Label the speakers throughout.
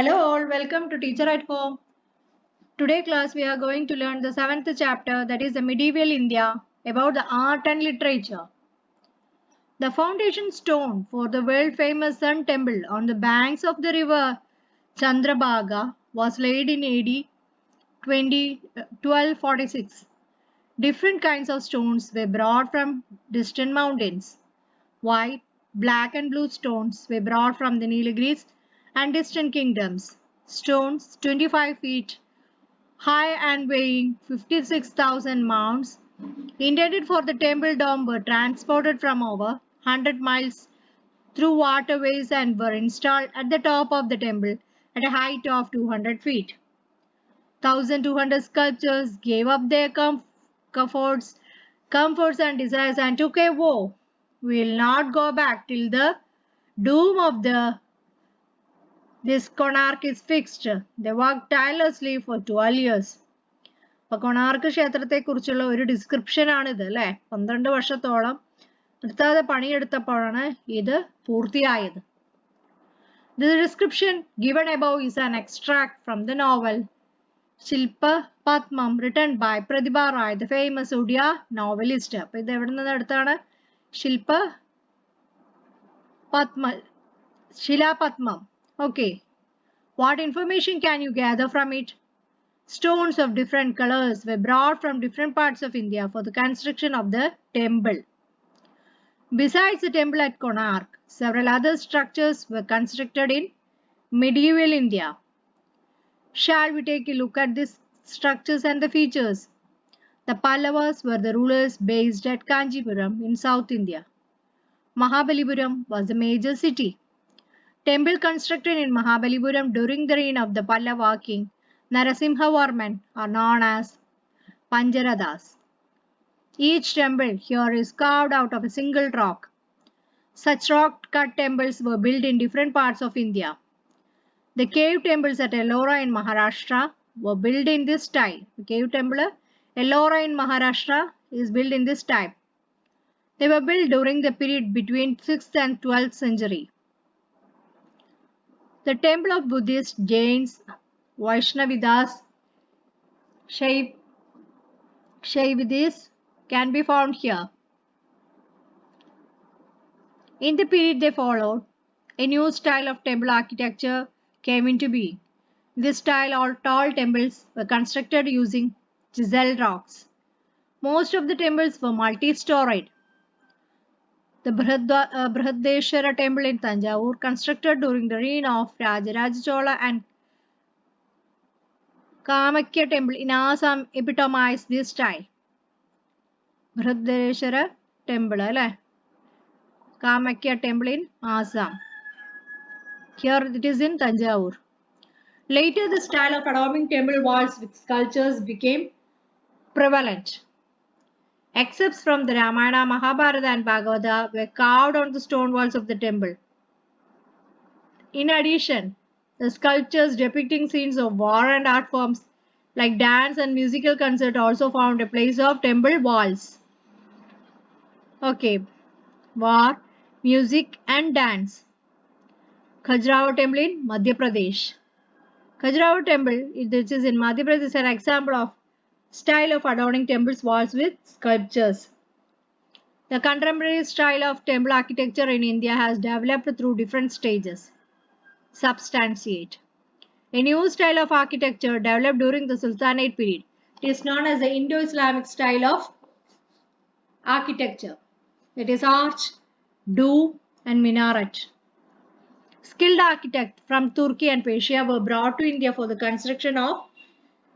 Speaker 1: Hello all, welcome to Teacher at Home. Today class we are going to learn the 7th chapter, that is the medieval India, about the art and literature. The foundation stone for the world famous Sun Temple on the banks of the river Chandrabhaga was laid in AD 1246. Different kinds of stones were brought from distant mountains. White, black and blue stones were brought from the Nilgiris and distant kingdoms. Stones 25 feet high and weighing 56,000 pounds, intended for the temple dome, were transported from over 100 miles through waterways and were installed at the top of the temple at a height of 200 feet. 1,200 sculptors gave up their comforts and desires and took a vow. We will not go back till the doom of this monarch is fixed. They worked tirelessly for 12 years. അപ്പോൾ കൊണാർക്ക് ക്ഷേത്രത്തെക്കുറിച്ചുള്ള ഒരു description ആണിത് അല്ലേ. 12 വർഷത്തോളം നിർത്താതെ പണിയെടുത്തപ്പോഴാണ് ഇത് പൂർത്തിയായത്. The description given above is an extract from the novel Shilpa Patmam written by Pratibha Roy, the famous Odia novelist. അപ്പോൾ ഇത് എവിടെ നിന്ന് എടുത്താണ്? Shilapatmam. Okay. What information can you gather from it? Stones of different colors were brought from different parts of India for the construction of the temple. Besides the temple at Konark, several other structures were constructed in medieval India. Shall we take a look at these structures and the features? The Pallavas were the rulers based at Kanjipuram in South India. Mahabalipuram was a major city. Temple constructed in Mahabalipuram during the reign of the Pallava king Narasimhavarman are known as Panjaradas. Each temple here is carved out of a single rock. Such rock-cut temples were built in different parts of India. The cave temples at Ellora in Maharashtra were built in this style. The cave temple Ellora in Maharashtra is built in this type. They were built during the period between 6th and 12th century. The temple of Buddhists, Jains, Vaishnavidas, Shaividis can be found here. In the period they followed, a new style of temple architecture came into being. In this style, all tall temples were constructed using chiseled rocks. Most of the temples were multi-storied. The Brihadeshwara temple in Tanjavur, constructed during the reign of Rajaraja Chola, and Kamakya temple in Assam epitomize this style. Brihadeshwara temple, Kamakya temple in Assam. Here it is in Tanjavur. Later, the style of adorning temple walls with sculptures became prevalent. Excerpts from the Ramayana, Mahabharata and Bhagavata were carved on the stone walls of the temple. In addition, the sculptures depicting scenes of war and art forms like dance and musical concert also found a place of temple walls. Okay, war, music and dance. Khajuraho temple in Madhya Pradesh. Khajuraho temple, which is in Madhya Pradesh, is an example of style of adorning temples walls with sculptures. The contemporary style of temple architecture in India has developed through different stages. Substantiate. A new style of architecture developed during the Sultanate period. It is known as the Indo-Islamic style of architecture. It is arch, dome and minaret. Skilled architects from Turkey and Persia were brought to India for the construction of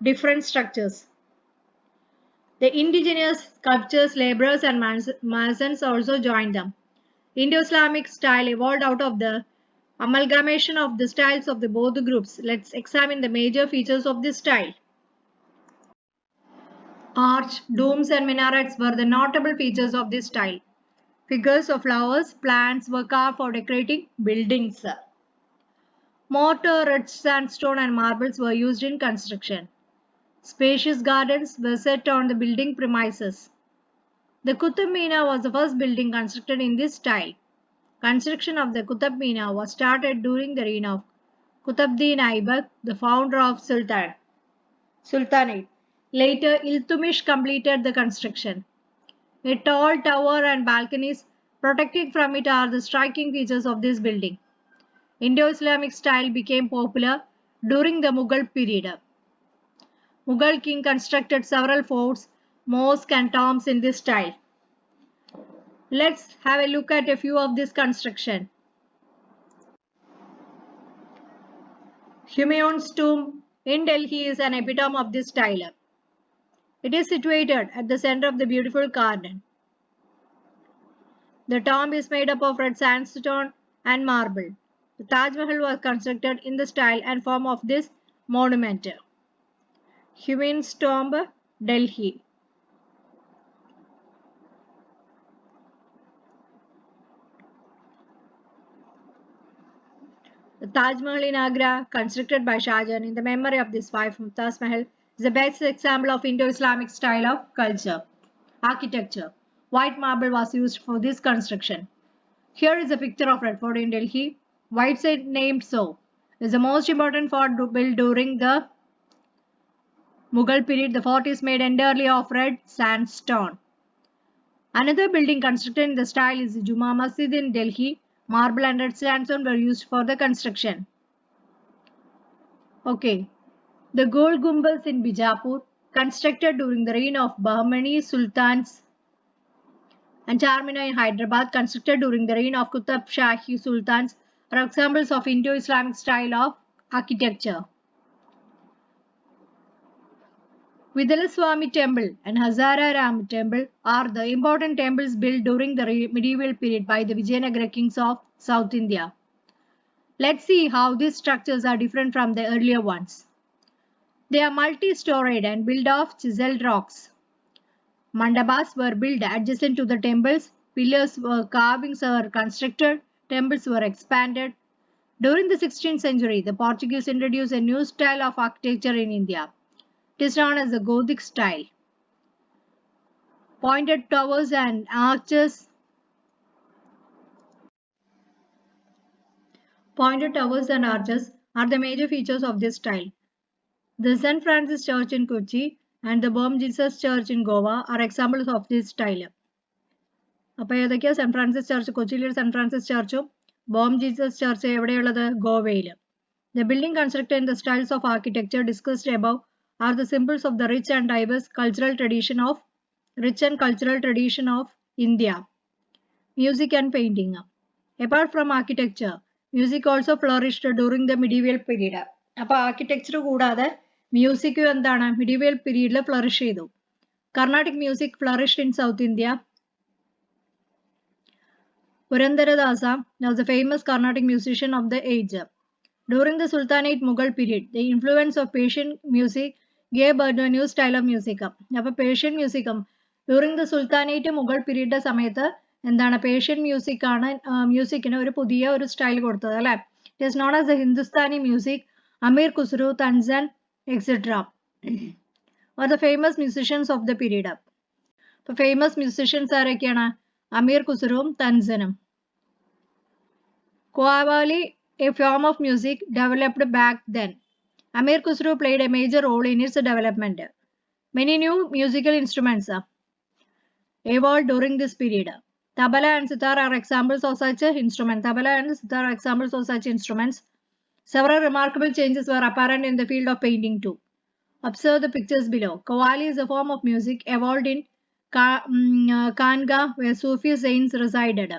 Speaker 1: different structures. The indigenous sculptors, laborers and masons also joined them. Indo-Islamic style evolved out of the amalgamation of the styles of the both groups. Let's examine the major features of this style. Arch, domes and minarets were the notable features of this style. Figures of flowers, plants were carved for decorating buildings. Mortar, red sandstone and marbles were used in construction. Spacious gardens were set on the building premises. The Qutub Minar was the first building constructed in this style. Construction of the Qutub Minar was started during the reign of Qutbuddin Aibak, the founder of Sultanate. Later, Iltutmish completed the construction. A tall tower and balconies protected from it are the striking features of this building. Indo-Islamic style became popular during the Mughal period. Mughal king constructed several forts, mosques and tombs in this style. Let's have a look at a few of this construction. Humayun's tomb in Delhi is an epitome of this style. It is situated at the center of the beautiful garden. The tomb is made up of red sandstone and marble. The Taj Mahal was constructed in the style and form of this monument. Humayun's tomb, Delhi. The Taj Mahal in Agra, constructed by Shah Jahan in the memory of his wife Mumtaz Mahal, is the best example of Indo-Islamic style of architecture. White marble was used for this construction. Here is a picture of Red Fort in Delhi. Why is it named so? It is the most important fort built during the Mughal period. The fort is made entirely of red sandstone. Another building constructed in the style is the Juma Masjid in Delhi. Marble and red sandstone were used for the construction. Okay. The Gol Gumbaz in Bijapur, constructed during the reign of Bahmani Sultans, and Charminar in Hyderabad, constructed during the reign of Qutb Shahi Sultans, are examples of Indo-Islamic style of architecture. Vidhalaswamy Temple and Hazara Ram Temple are the important temples built during the medieval period by the Vijayanagara kings of South India. Let's see how these structures are different from the earlier ones. They are multi-storied and built of chiseled rocks. Mandabas were built adjacent to the temples, carvings were constructed, temples were expanded. During the 16th century, the Portuguese introduced a new style of architecture in India. It is known as the Gothic style. Pointed towers and arches are the major features of this style. The St. Francis Church in Kochi and the Bom Jesus Church in Goa are examples of this style. St. Francis Church, Kochi St. Francis Church, Bom Jesus Church, Goa. The building constructed in the styles of architecture discussed above are the symbols of the rich and cultural tradition of India. Music and painting. Apart from architecture, music also flourished during the medieval period. Architecture കൂടാതെ music medieval period flourish ചെയ്തു. Carnatic music flourished in South India. Purandaradasa was a famous Carnatic musician of the age. During the Sultanate Mughal period, the influence of Persian music gave birth to a new style of music. Persian music during the Sultanate Mughal period സമയത്ത് എന്താണ് Persian music ആണ് മ്യൂസിക്കിന് ഒരു പുതിയ ഒരു style കൊടുത്തത് അല്ലേ. It is known as the Hindustani music. Amir Khusro, Tanzan, etc. are the famous musicians of the period. The famous musicians ആരൊക്കെയാണ്? Amir Khusro, Tanzanum. Qawwali, a form of music developed back then. Amir Khusro played a major role in its development. Many new musical instruments evolved during this period. Tabla and sitar are examples of such instruments. Several remarkable changes were apparent in the field of painting too. Observe the pictures below. Qawwali is a form of music evolved in Kanga, where Sufi saints resided.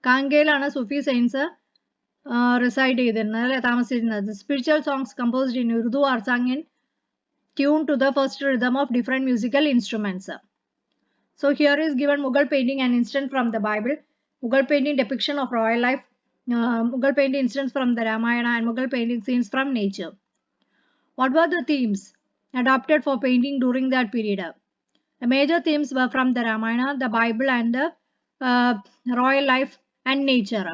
Speaker 1: Kangaiലാണ് Sufi saints reside ചെയ്തിരുന്നത്. The spiritual songs composed in Urdu are sung in tune to the first rhythm of different musical instruments. So here is given Mughal painting an instance from the Bible, Mughal painting depiction of royal life, Mughal painting instance from the Ramayana, and Mughal painting scenes from nature. What were the themes adopted for painting during that period? The major themes were from the Ramayana, the Bible, and the royal life and nature.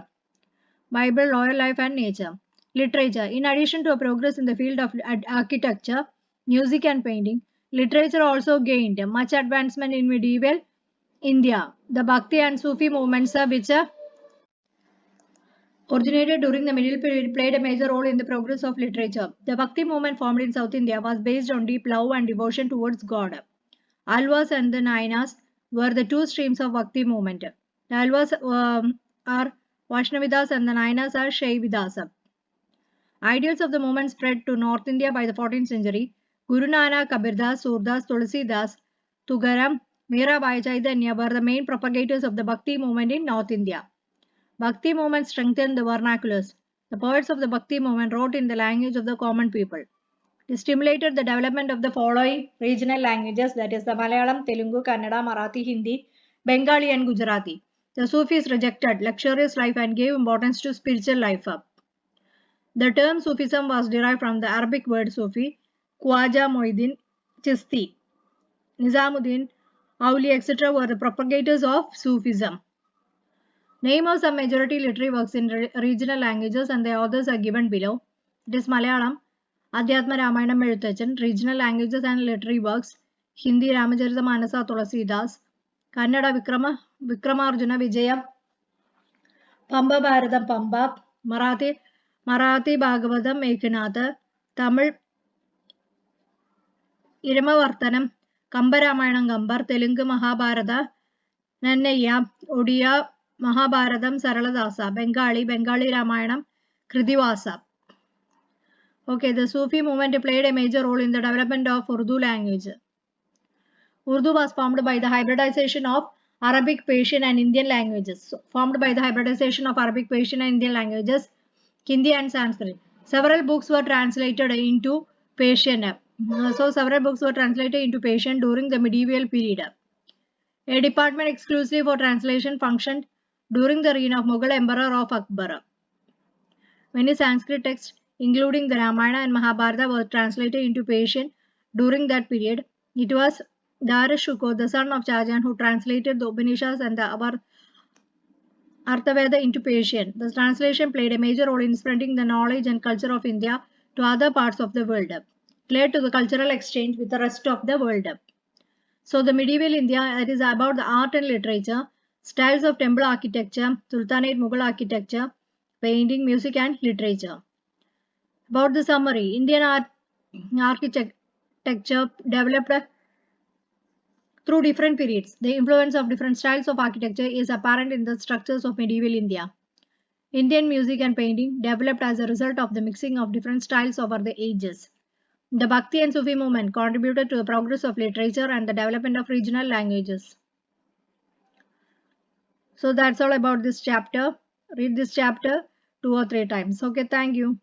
Speaker 1: Bible, royal life and nature. Literature. In addition to a progress in the field of architecture, music and painting, literature also gained much advancement in medieval India. The Bhakti and Sufi movements which originated during the Middle period, played a major role in the progress of literature. The Bhakti movement formed in South India was based on deep love and devotion towards God. Alvas and the Nainas were the two streams of Bhakti movement. The Alvas are Vaishnavidas and the Nainas are Shaividas. Ideals of the movement spread to North India by the 14th century. Guru Nanak, Kabirdas, Surdas, Tulsidas, Tugaram, Mirabai, Chaitanya were the main propagators of the Bhakti movement in North India. Bhakti movement strengthened the vernaculars. The poets of the Bhakti movement wrote in the language of the common people. It stimulated the development of the following regional languages, that is the Malayalam, Telugu, Kannada, Marathi, Hindi, Bengali and Gujarati. The Sufis rejected luxurious life and gave importance to spiritual life. The term Sufism was derived from the Arabic word Sufi. Khwaja Moinuddin Chishti, Nizamuddin, Auli, etc. were the propagators of Sufism. Name of some majority literary works in regional languages and the authors are given below. It is Malayalam, Adhyatma Ramayanam Ezhuthachan, regional languages and literary works. Hindi, Ramacharita Manasa Tulasidas. Kannada, Vikramarjuna Vijaya, Pamba Bharatam Pamba. Marathi Bhagavatam Ekanath. Tamil Iramavartanam, Kambaramayanam Gambar, Telugu Mahabharata, Nannaya, Odia Mahabharatam Saraladasa, Bengali Ramayanam, Kridivasa. Okay, the Sufi movement played a major role in the development of Urdu language. Urdu was formed by the hybridization of Arabic, Persian and Indian languages. Hindi and Sanskrit. Several books were translated into Persian. During the medieval period. A department exclusively for translation functioned during the reign of Mughal Emperor of Akbar. Many Sanskrit texts, including the Ramayana and Mahabharata, were translated into Persian during that period. It was Dara Shukro, the son of Shahjahan, who translated the Upanishads and the Arthaveda into Persian. The translation played a major role in spreading the knowledge and culture of India to other parts of the world. It led to the cultural exchange with the rest of the world. So the medieval India, it is about the art and literature, styles of temple architecture, Sultanate Mughal architecture, painting, music and literature. About the summary, Indian architecture developed through different periods. The influence of different styles of architecture is apparent in the structures of medieval India. Indian music and painting developed as a result of the mixing of different styles over the ages. The Bhakti and Sufi movement contributed to the progress of literature and the development of regional languages. So that's all about this chapter. Read this chapter 2 or 3 times. Okay, thank you.